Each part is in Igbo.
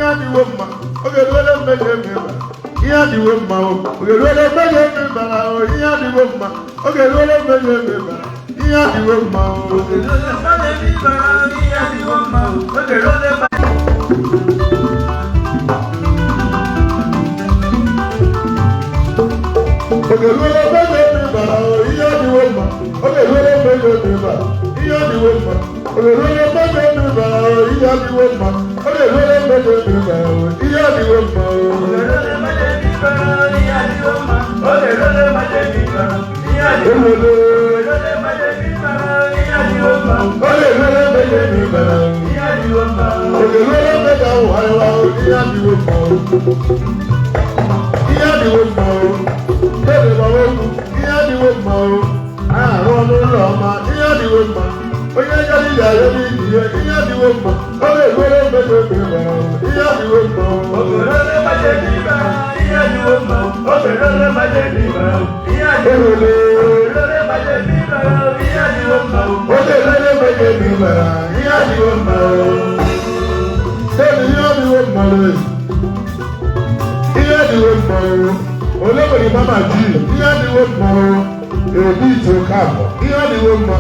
Adiwo Mma, oge lele mmege mmeba. Ihe Adiwo Mma, oge lele mmege mmeba. Ihe Adiwo Mma, oge lele mmege mmeba. Ihe Adiwo Mma, oge lele mmege mmeba. Ihe Adiwo Mma, oge lele mmege. Oge lele mmege mmeba. Ihe Adiwo Mma, oge lele mmege mmeba. Ihe Adiwo Mma, oge lele mmege mmeba. Ihe Adiwo Mma, oge lele mmege mmeba. Ihe Adiwo Mma, oge lele mmege mmeba. Ihe Adiwo Mma, oge lele mmege mmeba. Ihe Adiwo Mma, Ihe Adiwo Mma, oge lele mmege mmeba. Ihe Adiwo Mma, oge lele mmege mmeba. Ihe Adiwo Mma, Ihe Adiwo Mma, Bebe Bawoku. Ihe Adiwo Mma, Aron Loma. Ihe Adiwo Mma, onye jali ya yeli ihe. Ihe Adiwo Mma, oge lele mmege mmeba. Ihe Adiwo Mma, oge lele mmege mmeba. Ihe Adiwo Mma, oge lele mmege mmeba. Ihe Adiwo Mma, Ihe Adiwo Mma, oge lele mmege mmeba. Ihe Adiwo Mma, Ihe Adiwo Mma, Ihe Adiwo Mma, olóbìnrin mama jí. Ihe Adiwo Mma, èbí ìtò káàbọ̀. Ihe Adiwo Mma.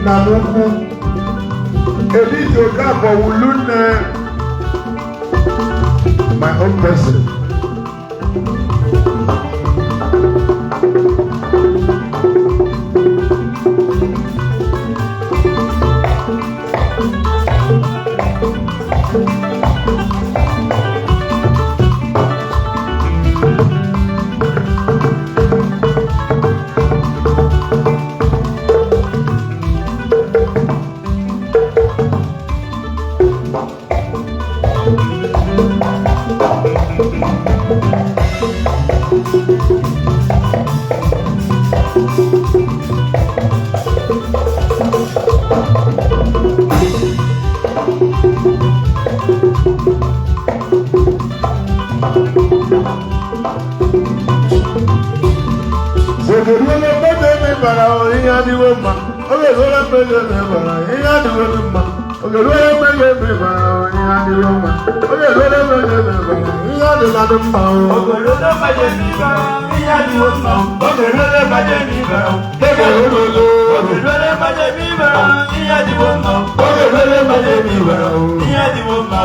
Namuku, èbí ìtò káàbọ̀ wùlú nẹ my own person. Ihe Adiwo Mma, oge lele mmege mmeba. Ihe Adiwo Mma, oge lele mmege mmeba. Ihe Adiwo Mma, oge lele mmege mmeba. Ihe Adiwo Mma, oge lele mmege mmeba. Ihe Adiwo Mma, oge lele mmege mmeba. Oge lele mmege mmeba. Ihe Adiwo Mma, oge lele mmege mmeba. Ihe Adiwo Mma.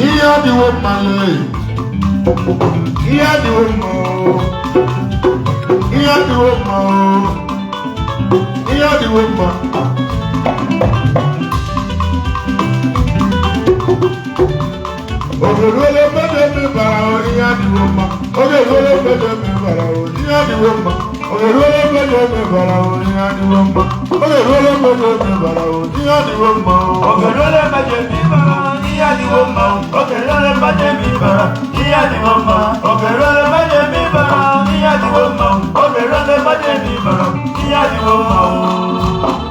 Ihe Adiwo Mma, Ihe Adiwo Mma, Ihe Adiwo Mma, Ihe Adiwo Mma. Oge lele mmege mmeba. Ihe Adiwo Mma, oge lele mmege mmeba. Ihe Adiwo Mma, oge lele mmege mmeba. Ihe Adiwo Mma, oge lele mmege mmeba. Ihe Adiwo Mma, oge lele mmege mmeba. Ihe Adiwo Mma, oge lele mmege mmeba. Ihe Adiwo Mma, oge lele mmege mmeba. Ihe Adiwo Mma, oge lele mmege mmeba. Ihe Adiwo Mma.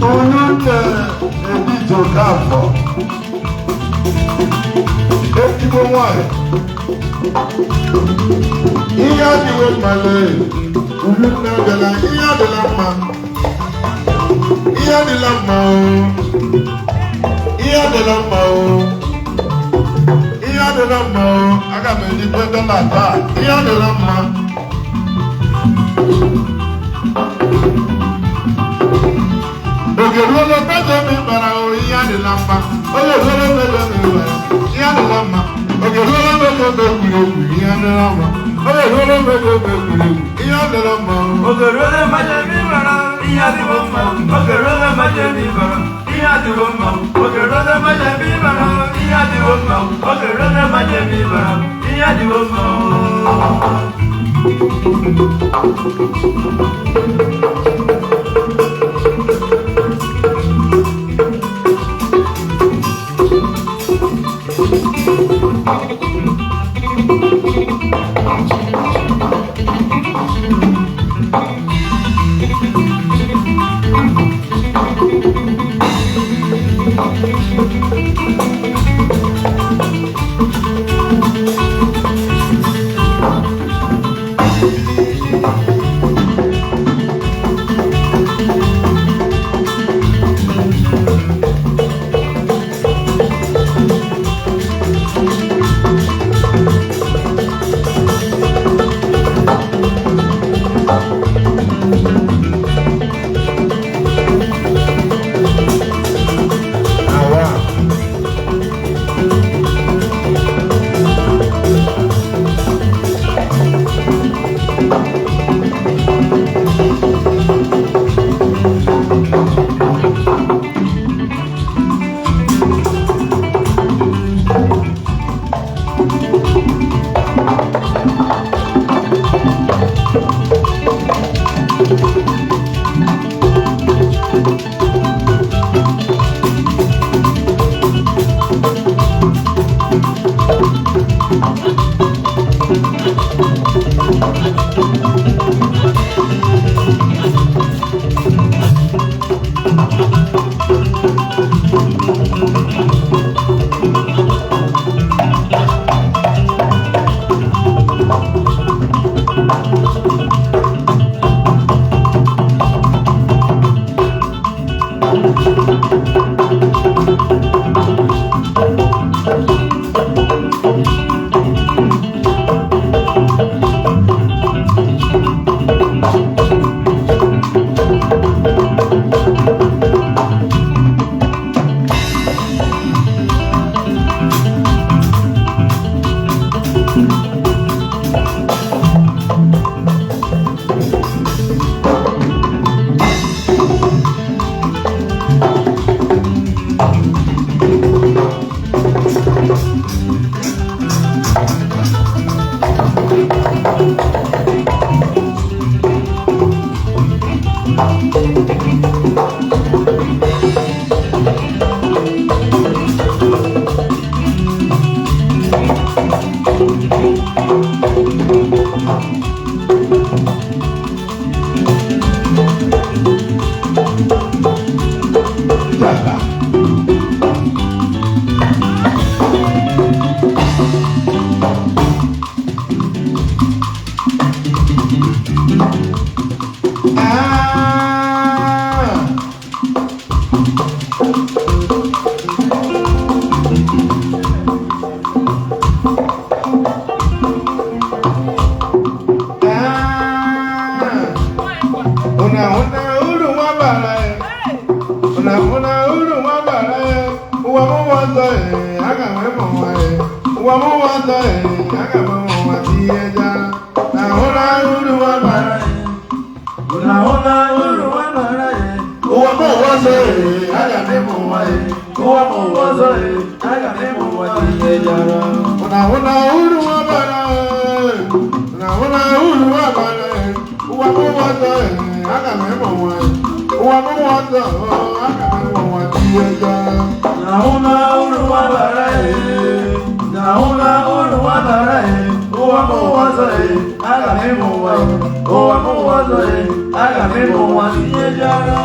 Olùtẹ̀ èdìjọ káàbọ̀. Ekigbo nwanyị. Ihe adịwo mma lee. Olùtẹ̀ bịara ihe adịla mma. Ihe adịla mma o. Ihe adịla mma o. Ihe adịla mma o. Aga m ejikwa dọla taa. Ihe adịla mma. Ogeruolo pedo mi bara o ihe adịla mma. Ogeruolo pedo mi bara ihe adịla mma. Ogeruolo pedo mi kwuru okwu ihe adịla mma. Ogeruolo pedo mi kwuru okwu ihe adịla mma. Ogeruolo pedo mi bara ihe adịwo mma. Ogeruolo pedo mi bara ihe adịwo mma. Ogeruolo pedo mi bara ihe adịwo mma. Ogeruolo pedo mi bara ihe adịwo mma. bara ụwa m ụwa ọzọ aga m ịmụ ụwa ụwa m ụwa ọzọ aga m ịmụ ụwa tinye bịara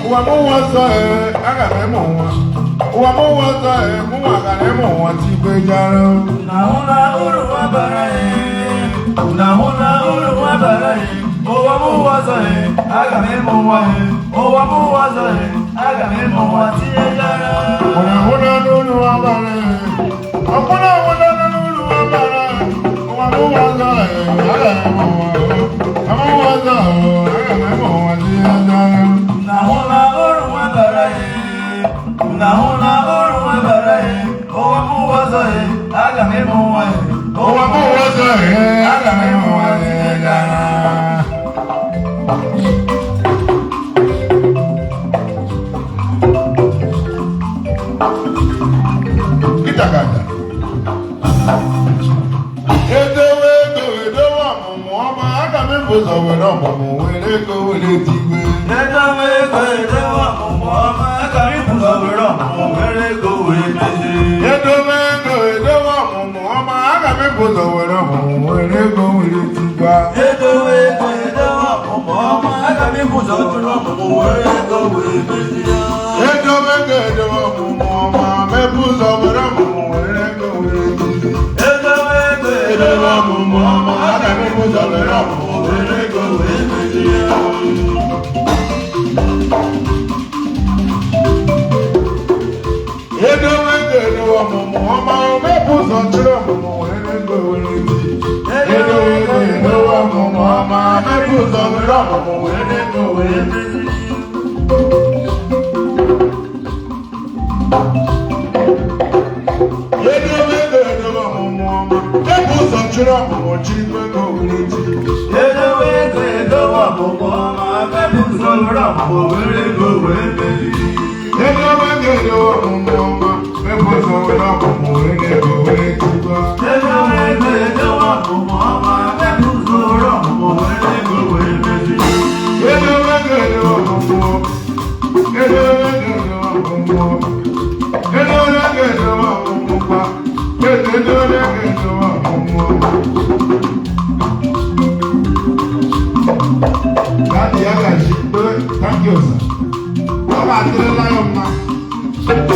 Uwa mu wazo aga me mo wa. Uwa mu wazo mu wa ga me mo wa ti pe jaro. Na uru wa bara na uru wa bara uwa mu wazo aga me mo wa uwa mu wazo aga me mo wa ti jaro. Una uru wa bara. Akuna uru wa bara. Uwa mu wazo aga me mo wa. Uwa mu wazo aga me mo wa ti jaro. Na uru wa bara uwa mu wazo aga me mo wa uwa mu wazo aga me mo wa ti jaro. Kita kata. Edo wa mumu ọma aga me bozo we no mumu we le go we le tigbe. Edo wa mumu ọma aga me bozo we no mumu we le go we le tigbe. Edo wa mumu ọma aga me bozo we no mumu we le go we le tigba. Edo wa mumu ọma aga me bozo we no mumu we le go we le tigbe. Edo wa mumu ọma me bozo we no mumu we le go we le tigbe. Edo wa mumu ọma aga me bozo we no mumu we le go we le tigbe. Edo wa mumu ọma me bozo we no mumu we le go we le tigbe. Edo wa mumu ọma me bozo we no mumu we le go we le tigbe. Chira mo chi pe go wele ti. Edo wa mumu ọma me bozo we no mumu we le go we le tigbe. Edo wa mumu ọma me bozo we no mumu we le go we le tigbe. Edo wa mumu ọma me bozo we no mumu we le go we le tigbe. Edo wa mumu pa. Edo wa mumu. Daddy, I got you. Thank you, sir. Come on, tell the lion,